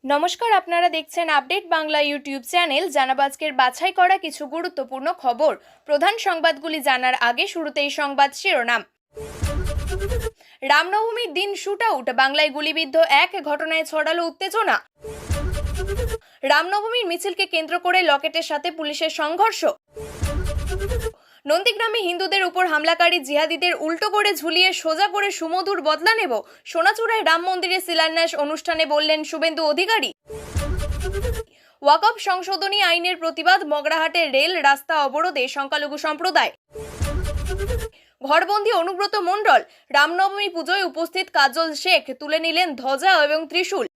নমস্কার, আপনারা দেখছেন আপডেট বাংলা ইউটিউব চ্যানেল। জানাবো আজকের বাছাই করা কিছু গুরুত্বপূর্ণ খবর। প্রধান সংবাদগুলি জানার আগে শুরুতেই সংবাদ শিরোনাম। রামনবমীর দিন শুট আউট, বাংলায় গুলিবিদ্ধ এক, ঘটনায় ছড়ালো উত্তেজনা। রামনবমীর মিছিলকে কেন্দ্র করে লকেটের সাথে পুলিশের সংঘর্ষ। নন্দীগ্রামে হিন্দুদের উপর হামলাকারী জিহাদিদের উল্টো করে ঝুলিয়ে সোজা করে সুমধুর বদলা নেব। সোনাচূড়ায় রাম মন্দিরের শিলান্যাস অনুষ্ঠানে বললেন শুভেন্দু অধিকারী। ওয়াকফ সংশোধনী আইনের প্রতিবাদ, মগরাহাটের রেল রাস্তা অবরোধে সংখ্যালঘু সম্প্রদায়। ঘরবন্দি অনুব্রত মণ্ডল, রামনবমী পুজোয় উপস্থিত কাজল শেখ তুলে নিলেন ধ্বজা এবং ত্রিশূল।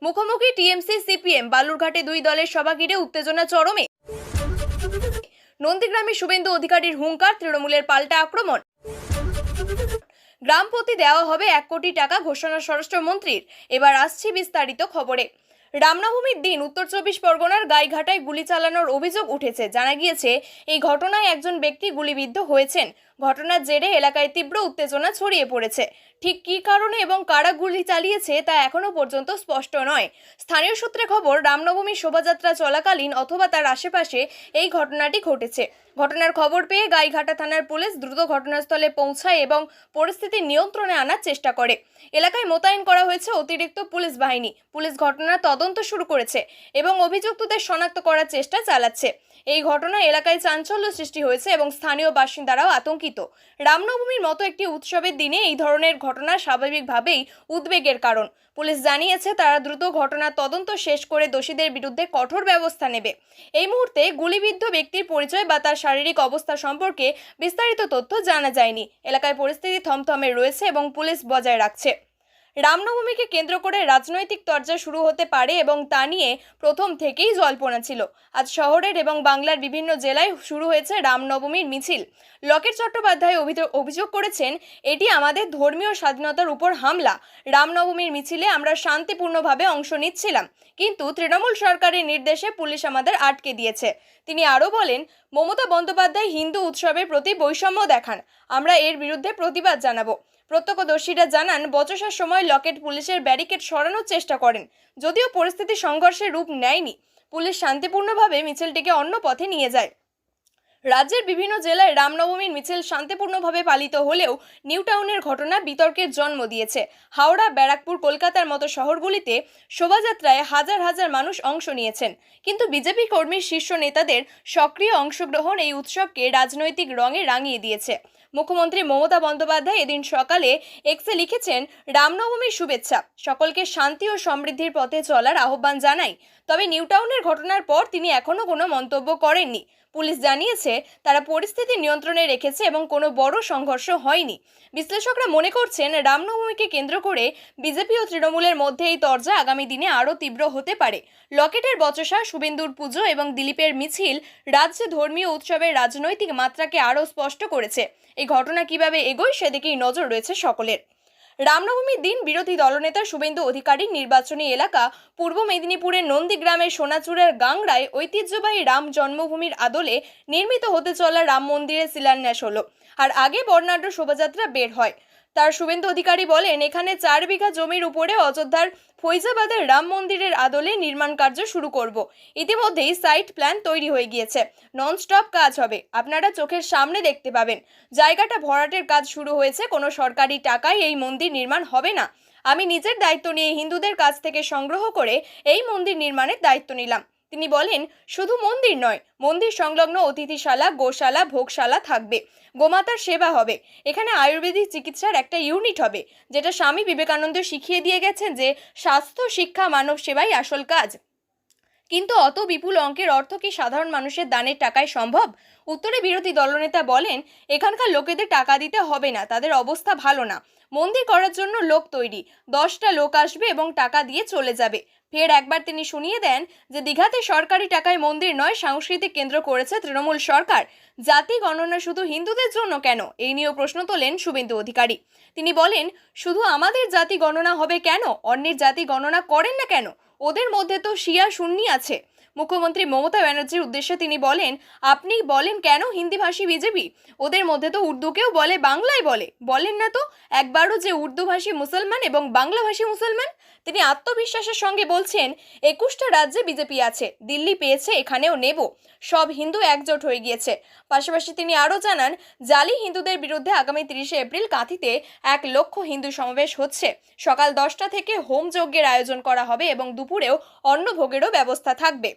মুখোমুখি টিএমসি সিপিএম, বালুরঘাটে দুই দলের সভা ঘিরে উত্তেজনা চরমে। নন্দীগ্রামে শুভেন্দু অধিকারীর হুঙ্কার, তৃণমূলের পাল্টা আক্রমণ। গ্রাম প্রতি দেওয়া হবে 1 কোটি টাকা, ঘোষণা স্বরাষ্ট্রমন্ত্রীর। এবার আসছি বিস্তারিত খবরে। রামনবমীর দিন উত্তর 24 পরগনার গাইঘাটায় গুলি চালানোর অভিযোগ উঠেছে। জানা গিয়েছে, এই ঘটনায় একজন ব্যক্তি গুলিবিদ্ধ হয়েছেন। ঘটনার জেরে এলাকায় তীব্র উত্তেজনা ছড়িয়ে পড়েছে। ঠিক কী কারণে এবং কারা গুলি চালিয়েছে তা এখনও পর্যন্ত স্পষ্ট নয়। স্থানীয় সূত্রে খবর, রামনবমীর শোভাযাত্রা চলাকালীন অথবা তার আশেপাশে এই ঘটনাটি ঘটেছে। ঘটনার খবর পেয়ে গাইঘাটা থানার পুলিশ দ্রুত ঘটনাস্থলে পৌঁছায় এবং পরিস্থিতি নিয়ন্ত্রণে আনার চেষ্টা করে। এলাকায় মোতায়েন করা হয়েছে অতিরিক্ত পুলিশ বাহিনী। পুলিশ ঘটনার তদন্ত শুরু করেছে এবং অভিযুক্তদের শনাক্ত করার চেষ্টা চালাচ্ছে। এই ঘটনায় এলাকায় চাঞ্চল্য সৃষ্টি হয়েছে এবং স্থানীয় বাসিন্দারাও আতঙ্কিত। রামনবমীর মতো একটি উৎসবের দিনে এই ধরনের ঘটনা স্বাভাবিকভাবেই উদ্বেগের কারণ। পুলিশ জানিয়েছে, তারা দ্রুত ঘটনার তদন্ত শেষ করে দোষীদের বিরুদ্ধে কঠোর ব্যবস্থা নেবে। এই মুহূর্তে গুলিবিদ্ধ ব্যক্তির পরিচয় বা তার শারীরিক অবস্থা সম্পর্কে বিস্তারিত তথ্য জানা যায়নি। এলাকায় পরিস্থিতি থমথমে রয়েছে এবং পুলিশ বজায় রাখছে। রামনবমীকে কেন্দ্র করে রাজনৈতিক তরজা শুরু হতে পারে এবং তা নিয়ে প্রথম থেকেই জল্পনা ছিল। আজ শহরের এবং বাংলার বিভিন্ন জেলায় শুরু হয়েছে রামনবমীর মিছিল। লকেট চট্টোপাধ্যায় অভিযোগ করেছেন, এটি আমাদের ধর্মীয় স্বাধীনতার উপর হামলা। রামনবমীর মিছিলে আমরা শান্তিপূর্ণভাবে অংশ নিচ্ছিলাম, কিন্তু তৃণমূল সরকারের নির্দেশে পুলিশ আমাদের আটকে দিয়েছে। তিনি আরও বলেন, মমতা বন্দ্যোপাধ্যায় হিন্দু উৎসবের প্রতি বৈষম্য দেখান। আমরা এর বিরুদ্ধে প্রতিবাদ জানাবো। প্রত্যক্ষদর্শীরা জানান, বচসার সময় লকেট পুলিশের ব্যারিকেড সরানোর চেষ্টা করেন। যদিও পরিস্থিতি সংঘর্ষের রূপ নেয়নি, পুলিশ শান্তিপূর্ণভাবে মিছিলটিকে অন্য পথে নিয়ে যায়। রাজ্যের বিভিন্ন জেলায় রামনবমীর মিছিল শান্তিপূর্ণভাবে পালিত হলেও নিউ টাউনের ঘটনা বিতর্কের জন্ম দিয়েছে। হাওড়া, ব্যারাকপুর, কলকাতার মতো শহরগুলিতে শোভাযাত্রায় হাজার হাজার মানুষ অংশ নিয়েছেন, কিন্তু বিজেপি কর্মীর শীর্ষ নেতাদের সক্রিয় অংশগ্রহণ এই উৎসবকে রাজনৈতিক রঙে রাঙিয়ে দিয়েছে। মুখ্যমন্ত্রী মমতা বন্দ্যোপাধ্যায় এদিন সকালে এক্সে লিখেছেন, রামনবমীর শুভেচ্ছা, সকলকে শান্তি ও সমৃদ্ধির পথে চলার আহ্বান জানাই। তবে নিউ টাউনের ঘটনার পর তিনি এখনও কোনো মন্তব্য করেননি। পুলিশ জানিয়েছে, তারা পরিস্থিতি নিয়ন্ত্রণে রেখেছে এবং কোনো বড় সংঘর্ষ হয়নি। বিশ্লেষকরা মনে করছেন, রামনবমীকে কেন্দ্র করে বিজেপি ও তৃণমূলের মধ্যে এই তরজা আগামী দিনে আরও তীব্র হতে পারে। লকেটের বচসা, শুভেন্দুর পুজো এবং দিলীপের মিছিল রাজ্যে ধর্মীয় উৎসবের রাজনৈতিক মাত্রাকে আরও স্পষ্ট করেছে। এই ঘটনা কিভাবে এগোয় সেদিকেই নজর রয়েছে সকলের। রামনবমীর দিন বিরোধী দলনেতা শুভেন্দু অধিকারীর নির্বাচনী এলাকা পূর্ব মেদিনীপুরের নন্দীগ্রামের সোনাচূড়ার গাংড়ায় ঐতিহ্যবাহী রাম জন্মভূমির আদলে নির্মিত হতে চলা রাম মন্দিরের শিলান্যাস হলো। আর আগে বর্ণাঢ্য শোভাযাত্রা বের হয়। তার শুভেন্দু অধিকারী বলেন, এখানে 4 বিঘা জমির উপরে অযোধ্যার ফৈজাবাদের রাম মন্দিরের আদলে নির্মাণ কার্য শুরু করব। ইতিমধ্যেই সাইট প্ল্যান তৈরি হয়ে গিয়েছে। ননস্টপ কাজ হবে, আপনারা চোখের সামনে দেখতে পাবেন। জায়গাটা ভরাটের কাজ শুরু হয়েছে। কোনো সরকারি টাকায় এই মন্দির নির্মাণ হবে না। আমি নিজের দায়িত্ব নিয়ে হিন্দুদের কাছ থেকে সংগ্রহ করে এই মন্দির নির্মাণের দায়িত্ব নিলাম। তিনি বলেন, শুধু মন্দির নয়, মন্দির সংলগ্ন অতিথিশালা, গোশালা, ভোগশালা থাকবে। গোমাতার সেবা হবে। এখানে আয়ুর্বেদিক চিকিৎসার একটা ইউনিট হবে, যেটা স্বামী বিবেকানন্দ শিখিয়ে দিয়ে গেছেন যে স্বাস্থ্য, শিক্ষা, মানব সেবাই আসল কাজ। কিন্তু অত বিপুল অঙ্কের অর্থ কি সাধারণ মানুষের দানের টাকায় সম্ভব? উত্তরে বিরোধী দলনেতা বলেন, এখানকার লোকেদের টাকা দিতে হবে না, তাদের অবস্থা ভালো না। মন্দির করার জন্য লোক তৈরি, 10টা লোক আসবে এবং টাকা দিয়ে চলে যাবে। ফের একবার তিনি শুনিয়ে দেন যে দীঘাতে সরকারি টাকায় মন্দির নয়, সাংস্কৃতিক কেন্দ্র করেছে তৃণমূল সরকার। জাতি গণনা শুধু হিন্দুদের জন্য কেন, এই নিয়েও প্রশ্ন তোলেন শুভেন্দু অধিকারী। তিনি বলেন, শুধু আমাদের জাতি গণনা হবে কেন? অন্যের জাতি গণনা করেন না কেন? ওদের মধ্যে তো শিয়া সুন্নি আছে। মুখ্যমন্ত্রী মমতা ব্যানার্জির উদ্দেশ্যে তিনি বলেন, আপনি বলেন কেন হিন্দিভাষী বিজেপি? ওদের মধ্যে তো উর্দুকেও বলে, বাংলায় বলে, বলেন না তো? একবার এবারও যে উর্দুভাষী মুসলমান এবং বাংলাভাষী মুসলমান। তিনি আত্মবিশ্বাসের সঙ্গে বলছেন, 21টা রাজ্যে বিজেপি আছে, দিল্লি পেয়েছে, এখানেও নেব, সব হিন্দু একজোট হয়ে গিয়েছে। পাশাপাশি তিনি আরও জানান, জালি হিন্দুদের বিরুদ্ধে আগামী 30শে এপ্রিল কাঁথিতে 1 লক্ষ হিন্দু সমাবেশ হচ্ছে। সকাল 10টা থেকে হোম যজ্ঞের আয়োজন করা হবে এবং দুপুরেও অন্নভোগেরও ব্যবস্থা থাকবে।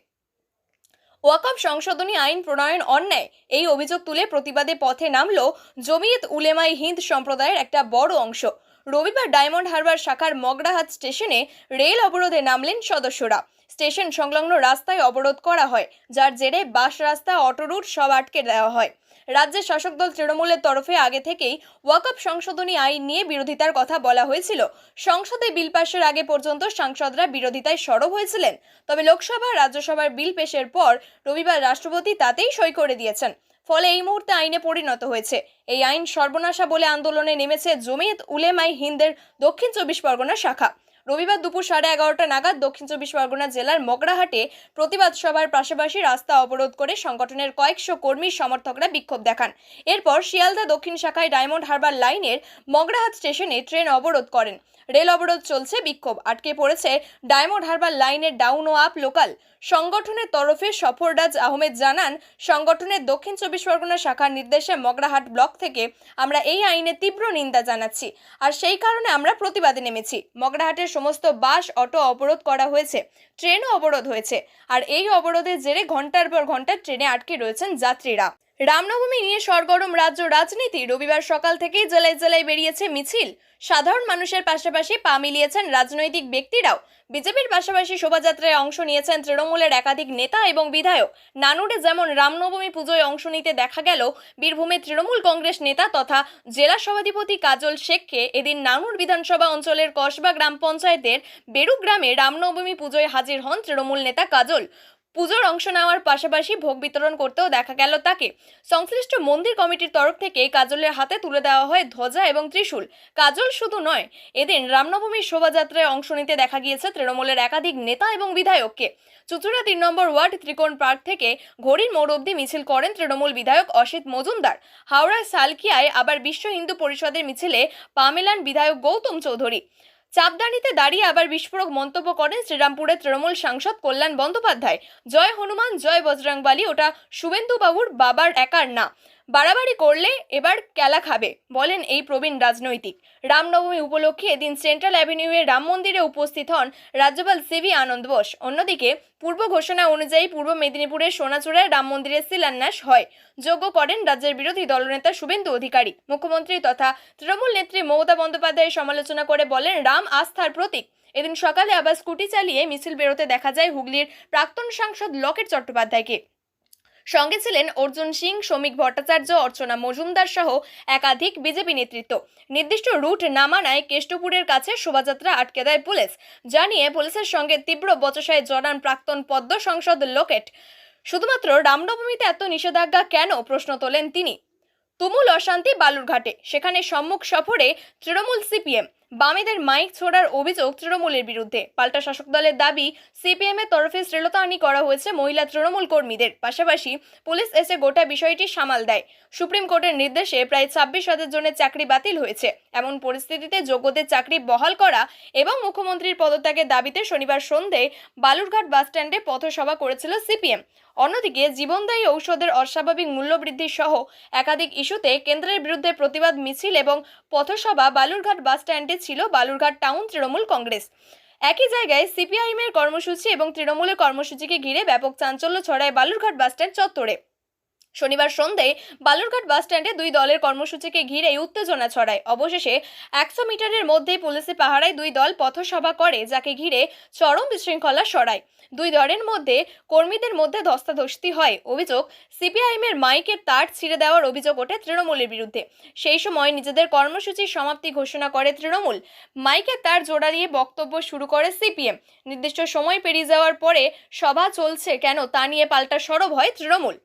ওয়াকফ সংশোধনী আইন প্রণয়ন অন্যায়, এই অভিযোগ তুলে প্রতিবাদে পথে নামল জমিয়ত উলেমায়ে হিন্দ সম্প্রদায়ের একটা বড় অংশ। রবিবার ডায়মন্ড হারবার শাখার মগরাহাট স্টেশনে রেল অবরোধে নামলেন সদস্যরা। স্টেশন সংলগ্ন রাস্তায় অবরোধ করা হয়, যার জেরে বাস রাস্তা, অটো রুট সব আটকে দেওয়া হয়। রাজ্যের শাসক দল তৃণমূলের তরফে আগে থেকেই ওয়াকফ সংশোধনী আইন নিয়ে বিরোধিতার কথা বলা হয়েছিল। সংসদে বিল পাশের আগে পর্যন্ত সাংসদরা বিরোধিতায় সরব হয়েছিলেন, তবে লোকসভা রাজ্যসভার বিল পেশের পর রবিবার রাষ্ট্রপতি তাতেই সই করে দিয়েছেন। ফলে এই মুহূর্তে আইনে পরিণত হয়েছে। এই আইন সর্বনাশা বলে আন্দোলনে নেমেছে জমিয়ত উলেমায়ে হিন্দের দক্ষিণ 24 পরগনা শাখা। রবিবার দুপুর 11:30 নাগাদ দক্ষিণ 24 পরগনা জেলার মগরাহাটে প্রতিবাদ সভার পাশাপাশি রাস্তা অবরোধ করে সংগঠনের কয়েকশো কর্মী সমর্থকরা বিক্ষোভ দেখান। এরপর শিয়ালদা দক্ষিণ শাখায় ডায়মন্ড হারবার লাইনের মগরাহাট স্টেশনে ট্রেন অবরোধ করেন। রেল অবরোধ চলছে, বিক্ষোভ আটকে পড়েছে ডায়মন্ড হারবার লাইনের ডাউন ও আপ লোকাল। সংগঠনের তরফে সফররাজ আহমেদ জানান, সংগঠনের দক্ষিণ 24 পরগনা শাখার নির্দেশে মগরাহাট ব্লক থেকে আমরা এই আইনের তীব্র নিন্দা জানাচ্ছি, আর সেই কারণে আমরা প্রতিবাদে নেমেছি। মগরাহাটের সমস্ত বাস, অটো অবরোধ করা হয়েছে, ট্রেনও অবরোধ হয়েছে, আর এই অবরোধের জেরে ঘন্টার পর ঘন্টা ট্রেনে আটকে রয়েছেন যাত্রীরা। রামনবমী নিয়ে সরগরম রাজ্য রাজনীতি। রবিবার সকাল থেকেই জেলায় জেলায় বেরিয়েছে মিছিল। সাধারণ মানুষের পাশাপাশি পা মিলিয়েছেন রাজনৈতিক ব্যক্তিরাও। বিজেপির পাশাপাশি শোভাযাত্রায় অংশ নিয়েছেন তৃণমূলের একাধিক নেতা এবং বিধায়ক। নানুরে যেমন রামনবমী পুজোয় অংশ নিতে দেখা গেল বীরভূমের তৃণমূল কংগ্রেস নেতা তথা জেলা সভাধিপতি কাজল শেখকে এদিন নানুর বিধানসভা অঞ্চলের কসবা গ্রাম পঞ্চায়েতের বেরু গ্রামে রামনবমী পুজোয় হাজির হন তৃণমূল নেতা কাজল। পুজোর অংশ নেওয়ার পাশাপাশি ভোগ বিতরণ করতেও দেখা গেল তাকে। সংশ্লিষ্ট মন্দির কমিটির তরফ থেকে কাজলের হাতে তুলে দেওয়া হয় ধ্বজা এবং ত্রিশূল। কাজল শুধু নয়, এদিন রামনবমীর শোভাযাত্রায় অংশ নিতে দেখা গিয়েছে তৃণমূলের একাধিক নেতা এবং বিধায়ককে। চুচুড়া 3 নম্বর ওয়ার্ড ত্রিকোণ পার্ক থেকে ঘড়ির মোড় অবধি মিছিল করেন তৃণমূল বিধায়ক অসিত মজুমদার। হাওড়ার সালকিয়ায় আবার বিশ্ব হিন্দু পরিষদের মিছিলে পা মেলান বিধায়ক গৌতম চৌধুরী। চাপদানিতে দাঁড়িয়ে আবার বিস্ফোরক মন্তব্য করেন শ্রীরামপুরের তৃণমূল সাংসদ কল্যাণ বন্দ্যোপাধ্যায়। জয় হনুমান, জয় বজরংবলী ওটা শুভেন্দুবাবুর বাবার একার না, বাড়াবাড়ি করলে এবার কেলা খাবে, বলেন এই প্রবীণ রাজনৈতিক। রামনবমী উপলক্ষে এদিন সেন্ট্রাল অ্যাভিনিউয়ের রাম মন্দিরে উপস্থিত হন রাজ্যপাল সিভি আনন্দ বোস। অন্যদিকে পূর্ব ঘোষণা অনুযায়ী পূর্ব মেদিনীপুরের সোনাচূড়ায় রাম মন্দিরের শিলান্যাস হয়। যজ্ঞ করেন রাজ্যের বিরোধী দলনেতা শুভেন্দু অধিকারী। মুখ্যমন্ত্রী তথা তৃণমূল নেত্রী মমতা বন্দ্যোপাধ্যায়ের সমালোচনা করে বলেন, রাম আস্থার প্রতীক। এদিন সকালে আবার স্কুটি চালিয়ে মিছিল বেরোতে দেখা যায় হুগলির প্রাক্তন সাংসদ লকেট চট্টোপাধ্যায়কে। সঙ্গে ছিলেন অর্জুন সিং, শ্রমিক ভট্টাচার্য, অর্চনা মজুমদার সহ একাধিক বিজেপি নেতৃত্ব। নির্দিষ্ট রুট না মানায় কেষ্টপুরের কাছে শোভাযাত্রা আটকে দেয় পুলিশ। জানিয়ে পুলিশের সঙ্গে তীব্র বচসায় জড়ান প্রাক্তন পদ্ম সাংসদ লোকেট। শুধুমাত্র রামনবমীতে এত নিষেধাজ্ঞা কেন, প্রশ্ন তোলেন তিনি। তুমুল অশান্তি বালুরঘাটে, সেখানে সম্মুখ সফরে তৃণমূল সিপিএম। বামেদের মাইক ছোড়ার অভিযোগ তৃণমূলের বিরুদ্ধে। পাল্টা শাসক দলের দাবি, সিপিএম এর তরফে শ্লীলতাহানি করা হয়েছে মহিলা তৃণমূল কর্মীদের। পাশাপাশি পুলিশ এসে গোটা বিষয়টি সামাল দেয়। সুপ্রিম কোর্টের নির্দেশে প্রায় 26,000 জনের চাকরি বাতিল হয়েছে। এমন পরিস্থিতিতে যোগ্যদের চাকরি বহাল করা এবং মুখ্যমন্ত্রীর পদত্যাগের দাবিতে শনিবার সন্ধ্যায় বালুরঘাট বাসস্ট্যান্ডে পথসভা করেছিল সিপিএম। অন্যদিকে জীবনদায়ী ঔষধের অস্বাভাবিক মূল্যবৃদ্ধি সহ একাধিক ইস্যুতে কেন্দ্রের বিরুদ্ধে প্রতিবাদ মিছিল এবং পথসভা বালুরঘাট বাসস্ট্যান্ডে ছিল বালুরঘাট টাউন তৃণমূল কংগ্রেস। একই জায়গায় সিপিআইএমের কর্মসূচি এবং তৃণমূলের কর্মসূচিকে ঘিরে ব্যাপক চাঞ্চল্য ছড়ায় বালুরঘাট বাসস্ট্যান্ড চত্বরে। শনিবার সন্ধ্যায় বালুরঘাট বাসস্ট্যান্ডে দুই দলের কর্মসূচিকে ঘিরে উত্তেজনা ছড়ায়। অবশেষে 100 মিটারের মধ্যেই পুলিশি পাহারায় দুই দল পথসভা করে, যাকে ঘিরে চরম বিশৃঙ্খলা ছড়ায়। দুই দলের মধ্যে কর্মীদের মধ্যে ধস্তাধস্তি হয়। অভিযোগ, সিপিআইএমের মাইকের তার ছিঁড়ে দেওয়ার অভিযোগ ওঠে তৃণমূলের বিরুদ্ধে। সেই সময় নিজেদের কর্মসূচির সমাপ্তি ঘোষণা করে তৃণমূল। মাইকের তার জোড়া দিয়ে বক্তব্য শুরু করে সিপিএম। নির্দিষ্ট সময় পেরিয়ে যাওয়ার পরে সভা চলছে কেন তা নিয়ে পাল্টা সরব হয় তৃণমূল।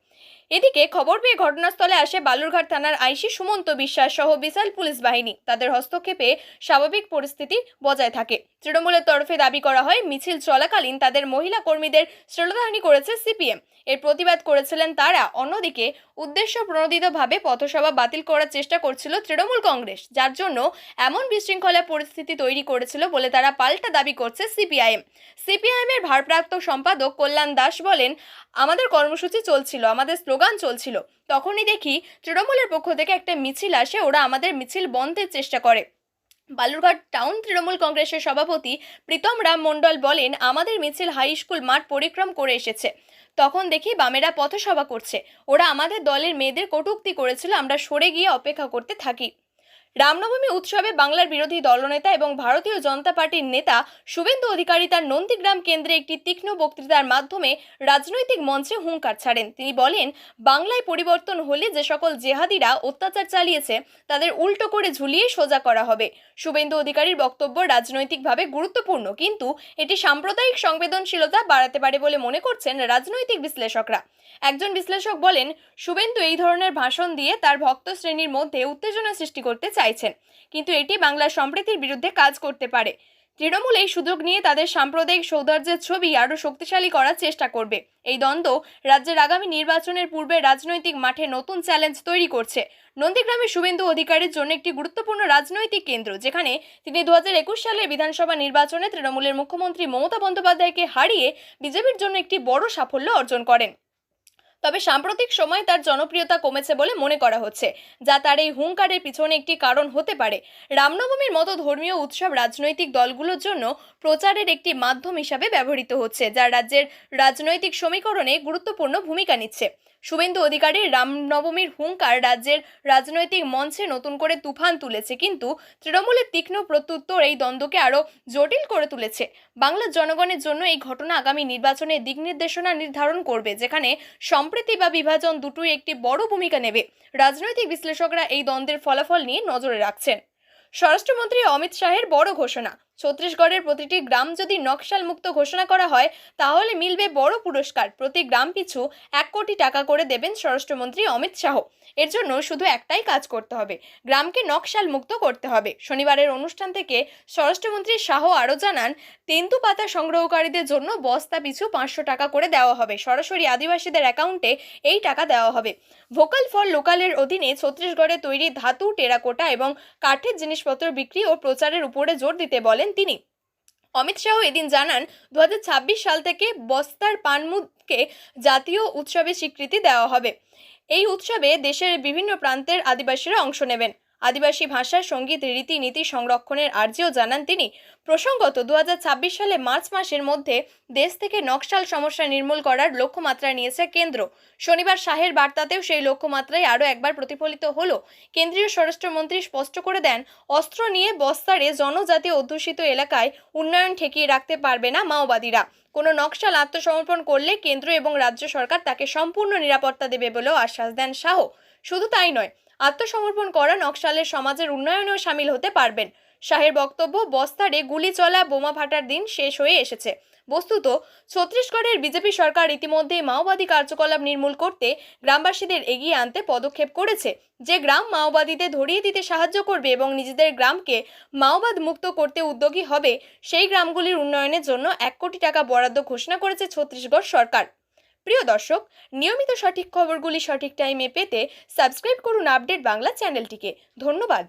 এদিকে খবর পেয়ে ঘটনাস্থলে আসে বালুরঘাট থানার আইসি সুমন্ত বিশ্বাস সহ বিশাল পুলিশ বাহিনী। তাদের হস্তক্ষেপে স্বাভাবিক পরিস্থিতি বজায় থাকে। তৃণমূলের তরফে দাবি করা হয়, মিছিল চলাকালীন তাদের মহিলা কর্মীদের শ্লীলতাহানি করেছে সিপিএম। এর প্রতিবাদ করেছিলেন তারা। অন্যদিকে উদ্দেশ্য প্রণোদিতভাবে পথসভা বাতিল করার চেষ্টা করছিল তৃণমূল কংগ্রেস, যার জন্য এমন বিশৃঙ্খলা পরিস্থিতি তৈরি করেছিল বলে তারা পাল্টা দাবি করছে সিপিআইএম। সিপিআইএমের ভারপ্রাপ্ত সম্পাদক কল্যাণ দাস বলেন, আমাদের কর্মসূচি চলছিল, আমাদের স্লোগান চলছিল, তখনই দেখি তৃণমূলের পক্ষ থেকে একটা মিছিল আসে, ওরা আমাদের মিছিল বন্ধের চেষ্টা করে। বালুরঘাট টাউন তৃণমূল কংগ্রেসের সভাপতি প্রীতম রাম মণ্ডল বলেন, আমাদের মিছিল হাই স্কুল মাঠ পরিক্রম করে এসেছে, তখন দেখি বামেরা পথসভা করছে, ওরা আমাদের দলের মেয়েদের কটূক্তি করেছিল, আমরা সরে গিয়ে অপেক্ষা করতে থাকি। রামনবমী উৎসবে বাংলার বিরোধী দলনেতা এবং ভারতীয় জনতা পার্টির নেতা শুভেন্দু অধিকারী তার নন্দীগ্রাম কেন্দ্রে একটি তীক্ষ্ণ বক্তৃতার মাধ্যমে রাজনৈতিক মঞ্চে হুঙ্কার ছাড়েন। তিনি বলেন, বাংলায় পরিবর্তন হলে যে সকল জেহাদিরা অত্যাচার চালিয়েছে তাদের উল্টো করে ঝুলিয়ে সোজা করা হবে। শুভেন্দু অধিকারীর বক্তব্য রাজনৈতিকভাবে গুরুত্বপূর্ণ, কিন্তু এটি সাম্প্রদায়িক সংবেদনশীলতা বাড়াতে পারে বলে মনে করছেন রাজনৈতিক বিশ্লেষকরা। একজন বিশ্লেষক বলেন, শুভেন্দু এই ধরনের ভাষণ দিয়ে তার ভক্ত শ্রেণীর মধ্যে উত্তেজনা সৃষ্টি করতে চাইছেন, কিন্তু এটি বাংলার সম্প্রীতির বিরুদ্ধে কাজ করতে পারে। তৃণমূল এই সুযোগ নিয়ে তাদের সাম্প্রদায়িক সৌহার্দ্যের ছবি আরও শক্তিশালী করার চেষ্টা করবে। এই দ্বন্দ্ব রাজ্যের আগামী নির্বাচনের পূর্বে রাজনৈতিক মাঠে নতুন চ্যালেঞ্জ তৈরি করছে। নন্দীগ্রামে শুভেন্দু অধিকারীর জন্য একটি গুরুত্বপূর্ণ রাজনৈতিক কেন্দ্র, যেখানে তিনি 2021 সালের বিধানসভা নির্বাচনে তৃণমূলের মুখ্যমন্ত্রী মমতা বন্দ্যোপাধ্যায়কে হারিয়ে বিজেপির জন্য একটি বড় সাফল্য অর্জন করেন। তবে সাম্প্রতিক সময় তার জনপ্রিয়তা কমেছে বলে মনে করা হচ্ছে, যা তার এই হুঙ্কারের পিছনে একটি কারণ হতে পারে। রামনবমীর মতো ধর্মীয় উৎসব রাজনৈতিক দলগুলোর জন্য প্রচারের একটি মাধ্যম হিসাবে ব্যবহৃত হচ্ছে, যা রাজ্যের রাজনৈতিক সমীকরণে গুরুত্বপূর্ণ ভূমিকা নিচ্ছে। শুভেন্দু অধিকারীর রামনবমীর হুঙ্কার রাজ্যের রাজনৈতিক মঞ্চে নতুন করে তুফান তুলেছে, কিন্তু তৃণমূলের তীক্ষ্ণ প্রত্যুত্তর এই দ্বন্দ্বকে আরও জটিল করে তুলেছে। বাংলার জনগণের জন্য এই ঘটনা আগামী নির্বাচনের দিক নির্দেশনা নির্ধারণ করবে, যেখানে সম্প্রীতি বা বিভাজন দুটোই একটি বড় ভূমিকা নেবে। রাজনৈতিক বিশ্লেষকরা এই দ্বন্দ্বের ফলাফল নিয়ে নজরে রাখছেন। স্বরাষ্ট্রমন্ত্রী অমিত শাহের বড় ঘোষণা, ছত্তিশগড়ের প্রতিটি গ্রাম যদি নকশাল মুক্ত ঘোষণা করা হয় তাহলে মিলবে বড় পুরস্কার। প্রতি গ্রাম পিছু 1 কোটি টাকা করে দেবেন স্বরাষ্ট্রমন্ত্রী অমিত শাহ। এর জন্য শুধু একটাই কাজ করতে হবে, গ্রামকে নকশাল মুক্ত করতে হবে। শনিবারের অনুষ্ঠান থেকে স্বরাষ্ট্রমন্ত্রী শাহ আরও জানান, তেন্দু পাতা সংগ্রহকারীদের জন্য বস্তা পিছু 500 টাকা করে দেওয়া হবে, সরাসরি আদিবাসীদের অ্যাকাউন্টে এই টাকা দেওয়া হবে। ভোকাল ফর লোকালের অধীনে ছত্তিশগড়ে তৈরি ধাতু, টেরাকোটা এবং কাঠের জিনিসপত্র বিক্রি ও প্রচারের উপরে জোর দিতে বলেন তিনি। অমিত শাহ এদিন জানান, 2026 সাল থেকে বস্তার পানমুদকে জাতীয় উৎসবে স্বীকৃতি দেওয়া হবে। এই উৎসবে দেশের বিভিন্ন প্রান্তের আদিবাসীরা অংশ নেবেন। আদিবাসী ভাষা, সঙ্গীত, রীতিনীতি সংরক্ষণের আর্জিও জানান তিনি। প্রসঙ্গত, 2026 সালে মার্চ মাসের মধ্যে দেশ থেকে নকশাল সমস্যা নির্মূল করার লক্ষ্যমাত্রা নিয়েছে কেন্দ্র। শনিবার শাহের বার্তাতেও সেই লক্ষ্যমাত্রায় আরও একবার প্রতিফলিত হলো। কেন্দ্রীয় স্বরাষ্ট্রমন্ত্রী স্পষ্ট করে দেন, অস্ত্র নিয়ে বস্তারে জনজাতি অধ্যুষিত এলাকায় উন্নয়ন ঠেকিয়ে রাখতে পারবে না মাওবাদীরা। কোনো নকশাল আত্মসমর্পণ করলে কেন্দ্র এবং রাজ্য সরকার তাকে সম্পূর্ণ নিরাপত্তা দেবে বলেও আশ্বাস দেন শাহ। শুধু তাই নয়, আত্মসমর্পণ করা নকশালের সমাজের উন্নয়নেও সামিল হতে পারবেন। শাহের বক্তব্য, বস্তারে গুলি চলা, বোমা ফাটার দিন শেষ হয়ে এসেছে। বস্তুত ছত্তিশগড়ের বিজেপি সরকার ইতিমধ্যেই মাওবাদী কার্যকলাপ নির্মূল করতে গ্রামবাসীদের এগিয়ে আনতে পদক্ষেপ করেছে। যে গ্রাম মাওবাদীদের ধরিয়ে দিতে সাহায্য করবে এবং নিজেদের গ্রামকে মাওবাদ মুক্ত করতে উদ্যোগী হবে, সেই গ্রামগুলির উন্নয়নের জন্য 1 কোটি টাকা বরাদ্দ ঘোষণা করেছে ছত্তিশগড় সরকার। প্রিয় দর্শক, নিয়মিত সঠিক খবরগুলি সঠিক টাইমে পেতে সাবস্ক্রাইব করুন আপডেট বাংলা চ্যানেলটিকে। ধন্যবাদ।